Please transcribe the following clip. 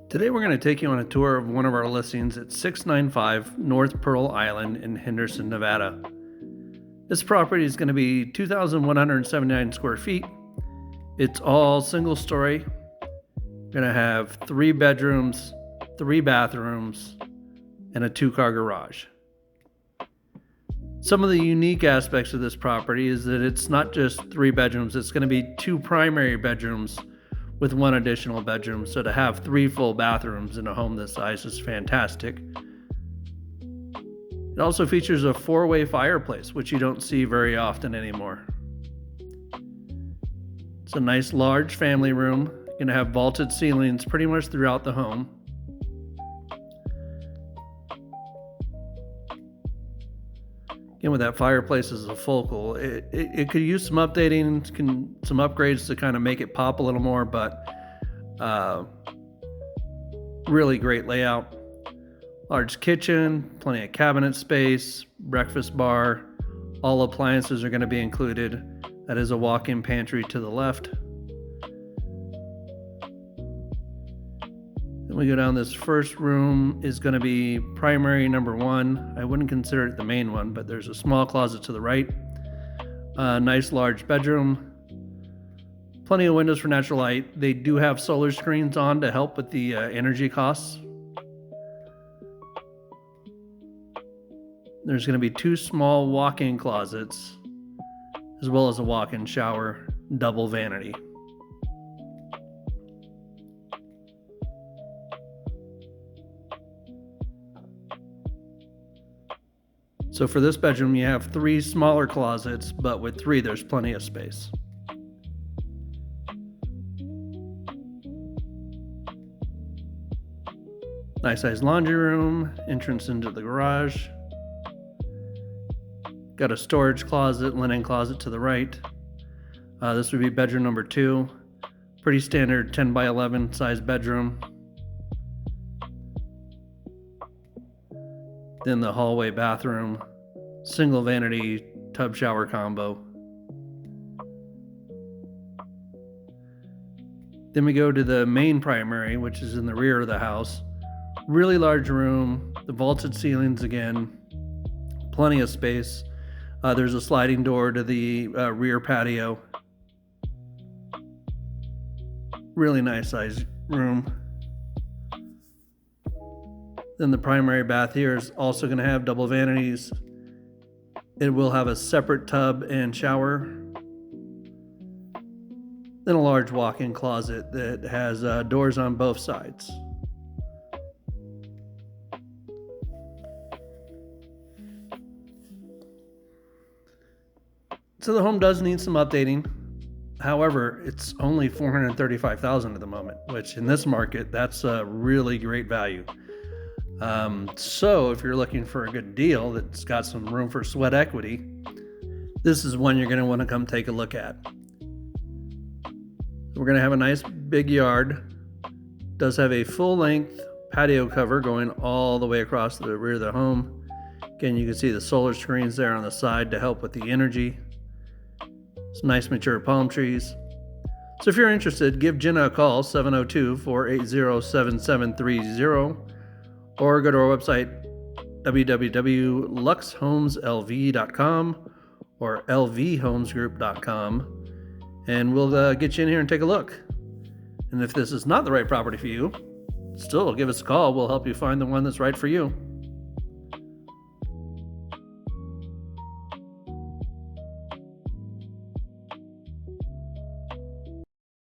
Today we're going to take you on a tour of one of our listings at 695 North Pearl Island in Henderson, Nevada. This property is going to be 2,179 square feet. It's all single story. Going to have 3 bedrooms, 3 bathrooms, and a 2-car garage. Some of the unique aspects of this property is that it's not just 3 bedrooms, it's going to be 2 primary bedrooms with 1 additional bedroom. So to have 3 full bathrooms in a home this size is fantastic. It also features a 4-way fireplace, which you don't see very often anymore. It's a nice large family room. You're going to have vaulted ceilings pretty much throughout the home. Again, with that fireplace as a focal, it could use some updating, some upgrades to kind of make it pop a little more, but really great layout. Large kitchen, plenty of cabinet space, breakfast bar. All appliances are going to be included. That is a walk-in pantry to the left. Then we go down. This first room is going to be primary number 1. I wouldn't consider it the main one, but there's a small closet to the right. Nice large bedroom. Plenty of windows for natural light. They do have solar screens on to help with the energy costs. There's going to be 2 small walk-in closets, as well as a walk-in shower, double vanity. So for this bedroom, you have 3 smaller closets, but with 3, there's plenty of space. Nice sized laundry room, entrance into the garage. Got a storage closet, linen closet to the right. This would be bedroom number 2. Pretty standard 10 by 11 size bedroom. Then the hallway bathroom, single vanity tub shower combo. Then we go to the main primary, which is in the rear of the house. Really large room, the vaulted ceilings again, plenty of space. There's a sliding door to the rear patio. Really nice size room. Then the primary bath here is also going to have double vanities. It will have a separate tub and shower. Then a large walk-in closet that has doors on both sides. So the home does need some updating. However, it's only $435,000 at the moment, which in this market, that's a really great value. So if you're looking for a good deal that's got some room for sweat equity, this is one you're going to want to come take a look at. We're going to have a nice big yard. Does have a full-length patio cover going all the way across the rear of the home. Again, you can see the solar screens there on the side to help with the energy. Some nice mature palm trees. So if you're interested, give Jenna a call, 702-480-7730, or go to our website, www.luxhomeslv.com or lvhomesgroup.com, and we'll get you in here and take a look. And if this is not the right property for you, still give us a call. We'll help you find the one that's right for you.